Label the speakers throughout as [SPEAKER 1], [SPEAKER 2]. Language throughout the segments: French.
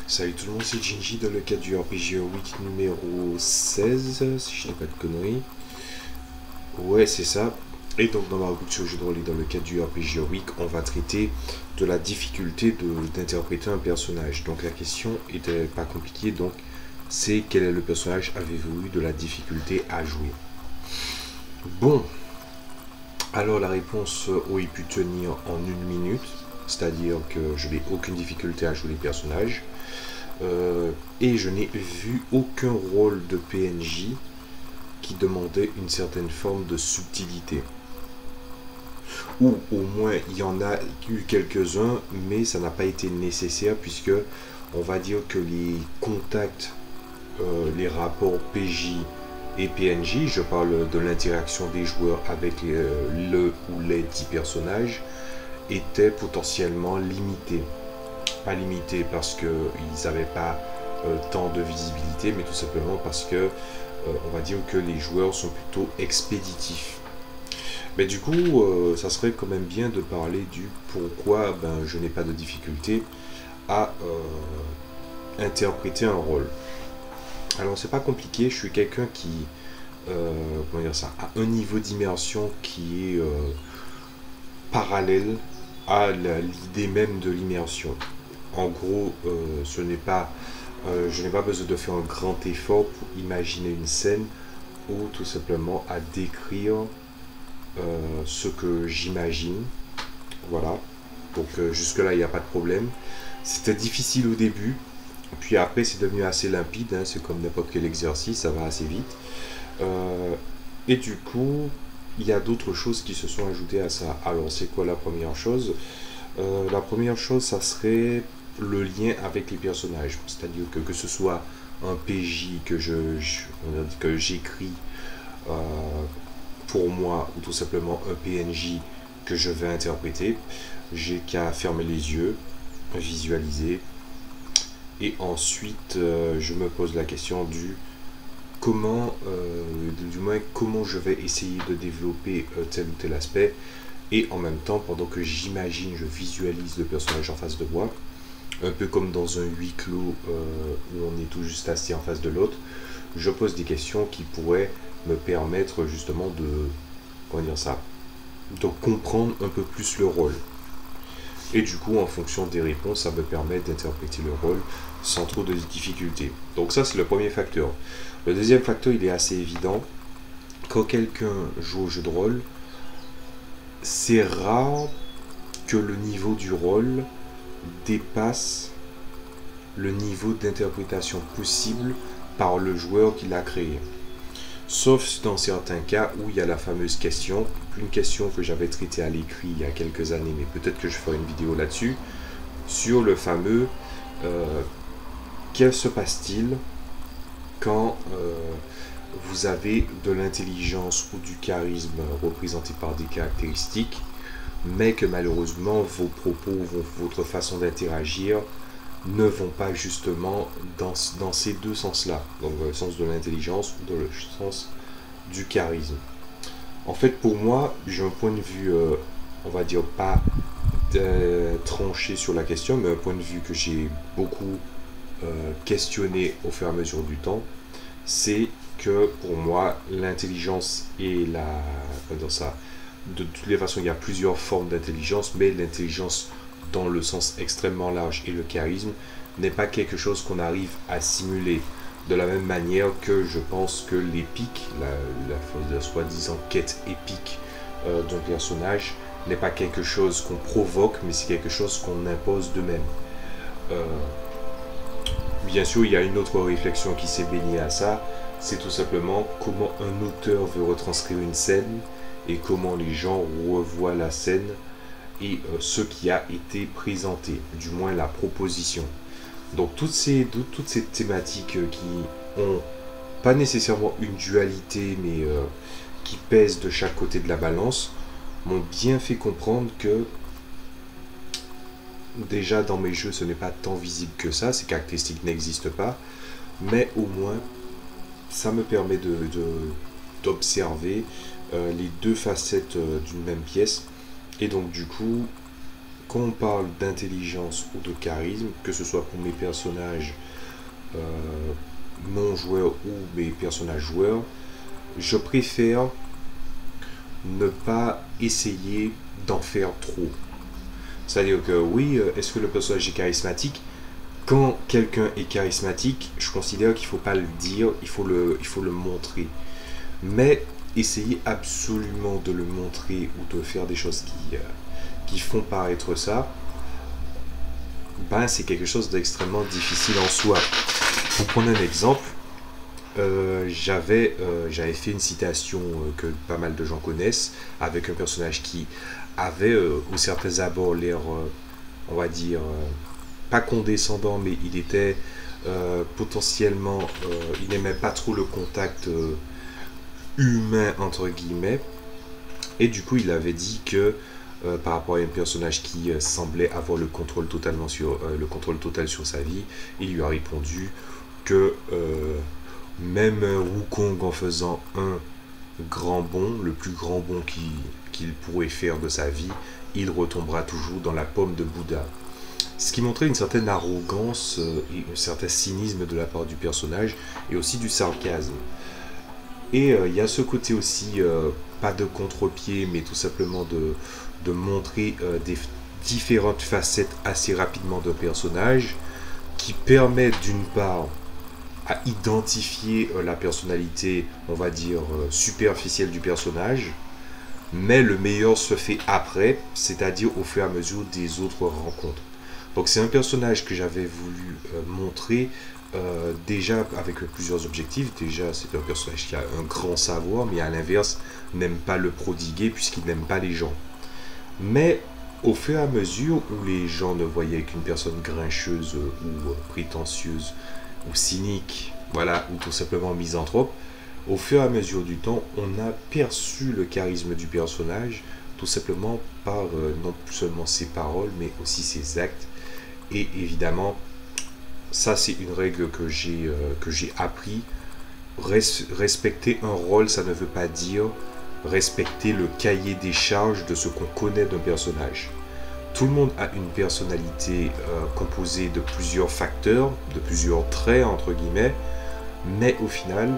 [SPEAKER 1] Salut tout le monde, c'est Jinji dans le cadre du RPG Week numéro 16, si je dis pas de conneries. Ouais, c'est ça. Et donc dans ma rubrique sur jeu de rôle et dans le cadre du RPG Week, on va traiter de la difficulté d'interpréter un personnage. Donc la question était pas compliquée, donc c'est quel est le personnage avez-vous eu de la difficulté à jouer. Bon, alors la réponse aurait pu tenir en une minute, c'est-à-dire que je n'ai aucune difficulté à jouer les personnages. Et je n'ai vu aucun rôle de PNJ qui demandait une certaine forme de subtilité. Ou au moins il y en a eu quelques-uns, mais ça n'a pas été nécessaire puisque on va dire que les contacts, les rapports PJ et PNJ, je parle de l'interaction des joueurs avec le ou les 10 personnages, étaient potentiellement limités. Pas limité parce qu'ils n'avaient pas tant de visibilité, mais tout simplement parce que on va dire que les joueurs sont plutôt expéditifs. Mais du coup, ça serait quand même bien de parler du pourquoi je n'ai pas de difficulté à interpréter un rôle. Alors c'est pas compliqué, je suis quelqu'un qui comment dire ça, a un niveau d'immersion qui est parallèle à l'idée même de l'immersion. En gros, je n'ai pas besoin de faire un grand effort pour imaginer une scène ou tout simplement à décrire ce que j'imagine. Voilà. Donc jusque-là, il n'y a pas de problème. C'était difficile au début, puis après c'est devenu assez limpide, hein, c'est comme n'importe quel exercice, ça va assez vite. Et du coup, il y a d'autres choses qui se sont ajoutées à ça. Alors c'est quoi la première chose? La première chose, ça serait le lien avec les personnages. C'est-à-dire que ce soit un PJ que j'écris pour moi ou tout simplement un PNJ que je vais interpréter, j'ai qu'à fermer les yeux, visualiser et ensuite je me pose la question du comment, du moins comment je vais essayer de développer tel ou tel aspect, et en même temps pendant que j'imagine, je visualise le personnage en face de moi, un peu comme dans un huis clos où on est tout juste assis en face de l'autre, je pose des questions qui pourraient me permettre justement de, comment dire ça, de comprendre un peu plus le rôle. Et du coup, en fonction des réponses, ça me permet d'interpréter le rôle sans trop de difficultés. Donc ça, c'est le premier facteur. Le deuxième facteur, il est assez évident. Quand quelqu'un joue au jeu de rôle, c'est rare que le niveau du rôle dépasse le niveau d'interprétation possible par le joueur qui l'a créé. Sauf dans certains cas où il y a la fameuse question, une question que j'avais traitée à l'écrit il y a quelques années, mais peut-être que je ferai une vidéo là-dessus, sur le fameux que se passe-t-il quand vous avez de l'intelligence ou du charisme représenté par des caractéristiques, mais que malheureusement vos propos, votre façon d'interagir ne vont pas justement dans ces deux sens-là, donc dans le sens de l'intelligence ou dans le sens du charisme. En fait, pour moi, j'ai un point de vue, on va dire pas tranché sur la question, mais un point de vue que j'ai beaucoup questionné au fur et à mesure du temps, c'est que pour moi, l'intelligence et la... comment dire ça, de toutes les façons, il y a plusieurs formes d'intelligence, mais l'intelligence dans le sens extrêmement large et le charisme n'est pas quelque chose qu'on arrive à simuler. De la même manière que je pense que l'épique, la soi-disant quête épique d'un personnage, n'est pas quelque chose qu'on provoque, mais c'est quelque chose qu'on impose de même. Bien sûr, il y a une autre réflexion qui s'est baignée à ça, c'est tout simplement comment un auteur veut retranscrire une scène et comment les gens revoient la scène et ce qui a été présenté, du moins la proposition. Donc toutes ces thématiques qui ont pas nécessairement une dualité, mais qui pèsent de chaque côté de la balance, m'ont bien fait comprendre que déjà dans mes jeux ce n'est pas tant visible que ça, ces caractéristiques n'existent pas, mais au moins ça me permet d'observer les deux facettes d'une même pièce. Et donc du coup, quand on parle d'intelligence ou de charisme, que ce soit pour mes personnages non joueurs ou mes personnages joueurs, je préfère ne pas essayer d'en faire trop. C'est-à-dire que oui, est-ce que le personnage est charismatique? Quand quelqu'un est charismatique, je considère qu'il ne faut pas le dire, il faut le montrer. Mais essayer absolument de le montrer ou de faire des choses qui font paraître ça, ben c'est quelque chose d'extrêmement difficile en soi. Pour prendre un exemple, j'avais fait une citation que pas mal de gens connaissent, avec un personnage qui avait au certains abords l'air, on va dire, pas condescendant, mais il était potentiellement, il n'aimait pas trop le contact humain, entre guillemets, et du coup il avait dit que par rapport à un personnage qui semblait avoir le contrôle total sur sa vie, il lui a répondu que même Wukong, en faisant un grand bond, le plus grand bond qu'il pourrait faire de sa vie, il retombera toujours dans la pomme de Bouddha. Ce qui montrait une certaine arrogance et un certain cynisme de la part du personnage, et aussi du sarcasme. Et il y a ce côté aussi, pas de contre-pied, mais tout simplement de montrer des différentes facettes assez rapidement d'un personnage, qui permet d'une part à identifier la personnalité, on va dire, superficielle du personnage, mais le meilleur se fait après, c'est-à-dire au fur et à mesure des autres rencontres. Donc c'est un personnage que j'avais voulu montrer déjà avec plusieurs objectifs. Déjà, c'est un personnage qui a un grand savoir, mais à l'inverse, n'aime pas le prodiguer puisqu'il n'aime pas les gens. Mais au fur et à mesure où les gens ne voyaient qu'une personne grincheuse ou prétentieuse ou cynique, voilà, ou tout simplement misanthrope, au fur et à mesure du temps, on a perçu le charisme du personnage, tout simplement par non seulement ses paroles, mais aussi ses actes. Et évidemment, ça c'est une règle que j'ai appris. Respecter un rôle, ça ne veut pas dire respecter le cahier des charges de ce qu'on connaît d'un personnage. Tout le monde a une personnalité composée de plusieurs facteurs, de plusieurs traits entre guillemets, mais au final,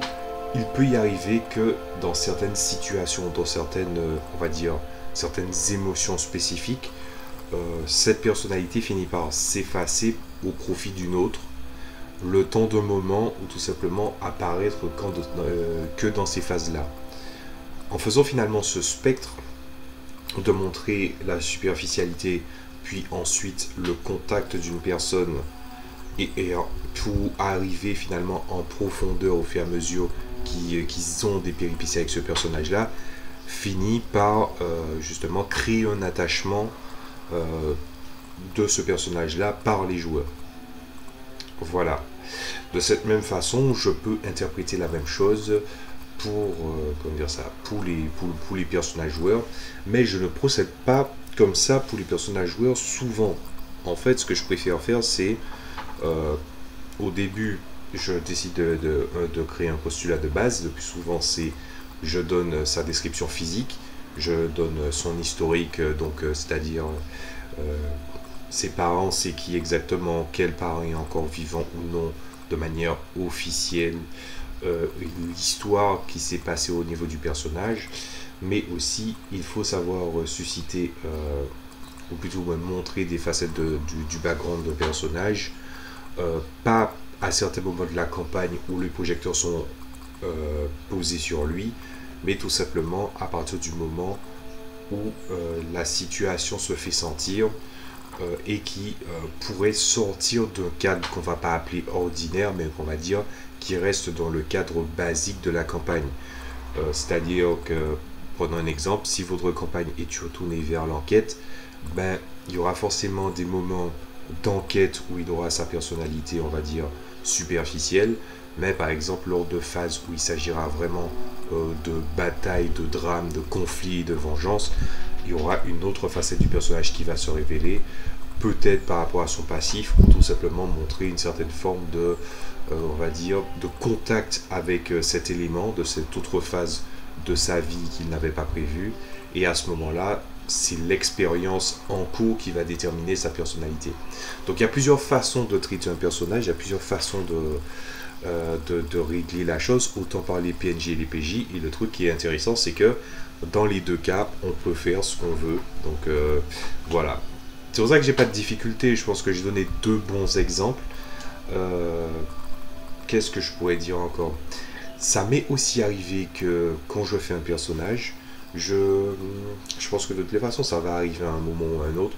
[SPEAKER 1] il peut y arriver que dans certaines situations, dans certaines, on va dire, certaines émotions spécifiques, cette personnalité finit par s'effacer au profit d'une autre, le temps d'un moment ou tout simplement apparaître que dans ces phases-là. En faisant finalement ce spectre de montrer la superficialité, puis ensuite le contact d'une personne, et pour arriver finalement en profondeur au fur et à mesure qu'ils ont des péripéties avec ce personnage-là, finit par justement créer un attachement de ce personnage-là par les joueurs. Voilà. De cette même façon, je peux interpréter la même chose pour, comment dire ça, pour les personnages joueurs, mais je ne procède pas comme ça pour les personnages joueurs souvent. En fait, ce que je préfère faire, c'est au début, je décide de créer un postulat de base. Le plus souvent, c'est je donne sa description physique, je donne son historique, donc c'est-à-dire ses parents, c'est qui exactement, quel parent est encore vivant ou non, de manière officielle, l'histoire qui s'est passée au niveau du personnage, mais aussi il faut savoir susciter, ou plutôt montrer des facettes du background de personnage, pas à certains moments de la campagne où les projecteurs sont posés sur lui, mais tout simplement à partir du moment où la situation se fait sentir et qui pourrait sortir d'un cadre qu'on va pas appeler ordinaire, mais qu'on va dire qui reste dans le cadre basique de la campagne. C'est-à-dire que, prenons un exemple, si votre campagne est tournée vers l'enquête, ben, il y aura forcément des moments d'enquête où il aura sa personnalité, on va dire, superficielle, mais par exemple lors de phases où il s'agira vraiment de bataille, de drame, de conflit, de vengeance, il y aura une autre facette du personnage qui va se révéler, peut-être par rapport à son passif, ou tout simplement montrer une certaine forme de, on va dire, de contact avec cet élément, de cette autre phase de sa vie qu'il n'avait pas prévu, et à ce moment-là, c'est l'expérience en cours qui va déterminer sa personnalité. Donc il y a plusieurs façons de traiter un personnage, il y a plusieurs façons de régler la chose, autant par les PNJ et les PJ. Et le truc qui est intéressant, c'est que dans les deux cas, on peut faire ce qu'on veut. Donc voilà. C'est pour ça que j'ai pas de difficulté. Je pense que j'ai donné deux bons exemples. Qu'est-ce que je pourrais dire encore? Ça m'est aussi arrivé que quand je fais un personnage, je pense que de toutes les façons, ça va arriver à un moment ou à un autre.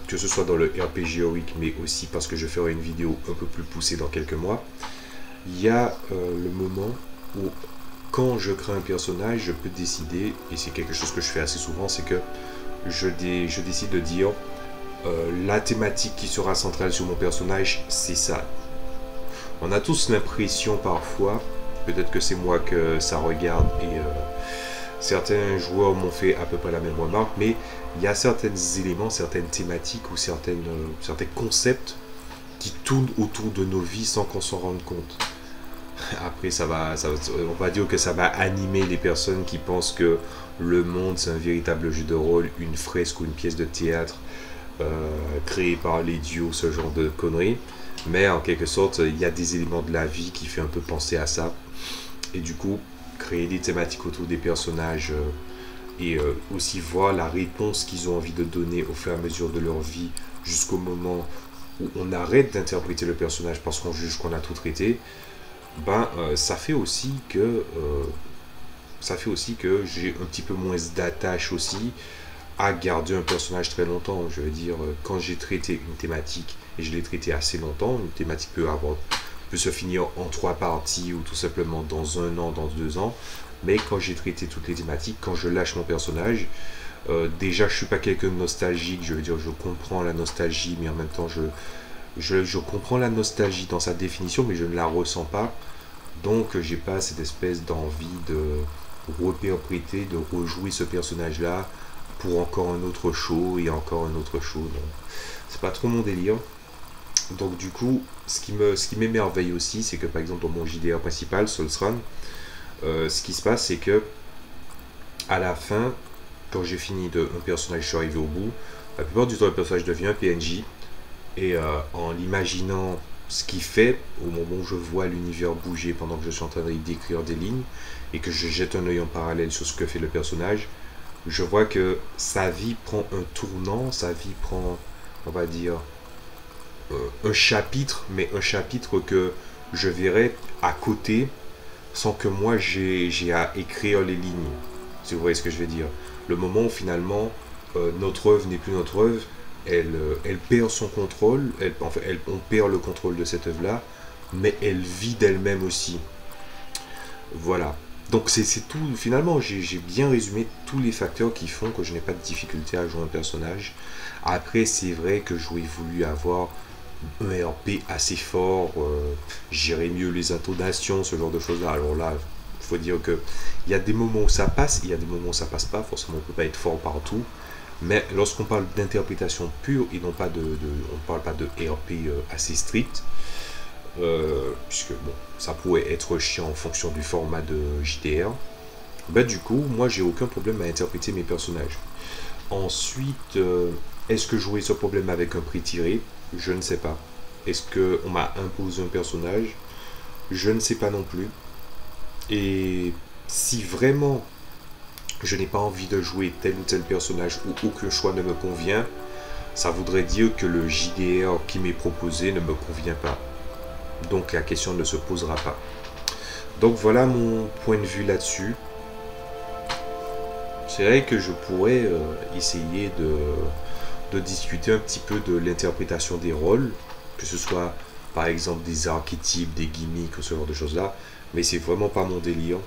[SPEAKER 1] Que ce soit dans le RPG Heroic, mais aussi parce que je ferai une vidéo un peu plus poussée dans quelques mois. Il y a le moment où, quand je crée un personnage, je peux décider, et c'est quelque chose que je fais assez souvent, c'est que je décide de dire la thématique qui sera centrale sur mon personnage, c'est ça. On a tous l'impression parfois, peut-être que c'est moi que ça regarde, et certains joueurs m'ont fait à peu près la même remarque, mais il y a certains éléments, certaines thématiques ou certains concepts qui tournent autour de nos vies sans qu'on s'en rende compte. Après, on va dire que ça va animer les personnes qui pensent que le monde c'est un véritable jeu de rôle, une fresque ou une pièce de théâtre créée par les dieux, ce genre de conneries. Mais en quelque sorte, il y a des éléments de la vie qui fait un peu penser à ça. Et du coup, créer des thématiques autour des personnages et aussi voir la réponse qu'ils ont envie de donner au fur et à mesure de leur vie jusqu'au moment où on arrête d'interpréter le personnage parce qu'on juge qu'on a tout traité. Ça fait aussi que j'ai un petit peu moins d'attache aussi à garder un personnage très longtemps. Je veux dire, quand j'ai traité une thématique et je l'ai traité assez longtemps, une thématique peut se finir en 3 parties ou tout simplement dans 1 an, dans 2 ans. Mais quand j'ai traité toutes les thématiques, quand je lâche mon personnage, déjà je suis pas quelqu'un de nostalgique. Je veux dire, je comprends la nostalgie, mais en même temps je comprends la nostalgie dans sa définition, mais je ne la ressens pas. Donc, j'ai pas cette espèce d'envie de repérépéter, de rejouer ce personnage-là pour encore un autre show et encore un autre show. Donc, c'est pas trop mon délire. Donc, du coup, ce qui m'émerveille aussi, c'est que par exemple, dans mon JDR principal, Soulsrun, ce qui se passe, c'est que à la fin, quand j'ai fini un personnage, je suis arrivé au bout. La plupart du temps, le personnage devient un PNJ. Et en l'imaginant ce qu'il fait, au moment où je vois l'univers bouger pendant que je suis en train d'écrire des lignes, et que je jette un œil en parallèle sur ce que fait le personnage, je vois que sa vie prend un tournant, sa vie prend, on va dire, un chapitre, mais un chapitre que je verrai à côté, sans que moi j'ai à écrire les lignes, si vous voyez ce que je veux dire. Le moment où finalement, notre œuvre n'est plus notre œuvre, elle perd son contrôle, on perd le contrôle de cette œuvre-là, mais elle vit d'elle-même aussi. Voilà. Donc c'est tout, finalement j'ai bien résumé tous les facteurs qui font que je n'ai pas de difficulté à jouer un personnage. Après c'est vrai que j'aurais voulu avoir un RP assez fort, gérer mieux les intonations, ce genre de choses-là. Alors là, il faut dire que il y a des moments où ça passe, il y a des moments où ça passe pas, forcément on peut pas être fort partout. Mais lorsqu'on parle d'interprétation pure et non pas on parle pas de RP assez strict, puisque bon, ça pourrait être chiant en fonction du format de JDR. Du coup, moi j'ai aucun problème à interpréter mes personnages. Ensuite, est-ce que j'aurai ce problème avec un prix tiré? Je ne sais pas. Est-ce qu'on m'a imposé un personnage? Je ne sais pas non plus. Et si vraiment je n'ai pas envie de jouer tel ou tel personnage ou aucun choix ne me convient, ça voudrait dire que le JDR qui m'est proposé ne me convient pas. Donc la question ne se posera pas. Donc voilà mon point de vue là-dessus. C'est vrai que je pourrais essayer de discuter un petit peu de l'interprétation des rôles, que ce soit par exemple des archétypes, des gimmicks ou ce genre de choses-là, mais c'est vraiment pas mon délire.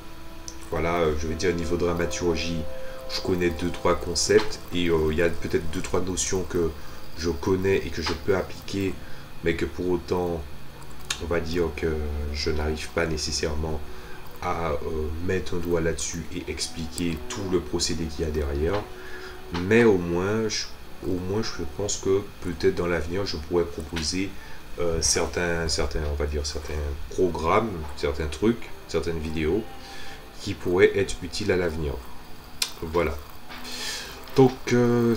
[SPEAKER 1] Voilà, je vais dire, au niveau dramaturgie, je connais 2-3 concepts et il y a peut-être 2-3 notions que je connais et que je peux appliquer, mais que pour autant, on va dire que je n'arrive pas nécessairement à mettre un doigt là-dessus et expliquer tout le procédé qu'il y a derrière. Mais au moins, je pense que peut-être dans l'avenir, je pourrais proposer certains programmes, certains trucs, certaines vidéos qui pourraient être utiles à l'avenir. Voilà. Donc je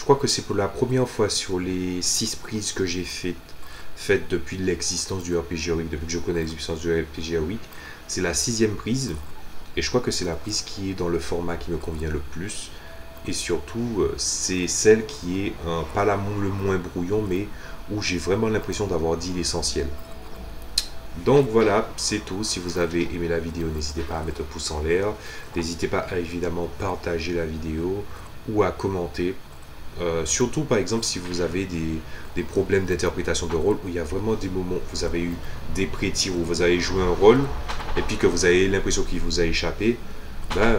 [SPEAKER 1] crois que c'est pour la première fois sur les 6 prises que j'ai faites depuis l'existence du RPG Week, depuis que je connais l'existence du RPG Week. C'est la 6e prise. Et je crois que c'est la prise qui est dans le format qui me convient le plus. Et surtout, c'est celle qui est pas le moins brouillon, mais où j'ai vraiment l'impression d'avoir dit l'essentiel. Donc voilà, c'est tout. Si vous avez aimé la vidéo, n'hésitez pas à mettre un pouce en l'air. N'hésitez pas à évidemment partager la vidéo ou à commenter. Surtout par exemple si vous avez des problèmes d'interprétation de rôle où il y a vraiment des moments où vous avez eu des pré-tirs où vous avez joué un rôle et puis que vous avez l'impression qu'il vous a échappé,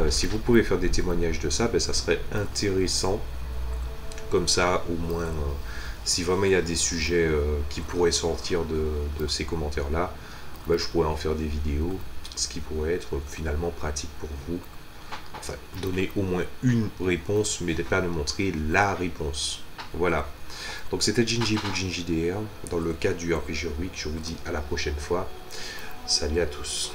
[SPEAKER 1] si vous pouvez faire des témoignages de ça, ça serait intéressant. Comme ça au moins si vraiment il y a des sujets qui pourraient sortir de ces commentaires là, je pourrais en faire des vidéos, ce qui pourrait être finalement pratique pour vous. Enfin, donner au moins une réponse, mais pas de montrer la réponse. Voilà. Donc c'était Gingy pour Gingy DR. Dans le cadre du RPG Week, je vous dis à la prochaine fois. Salut à tous.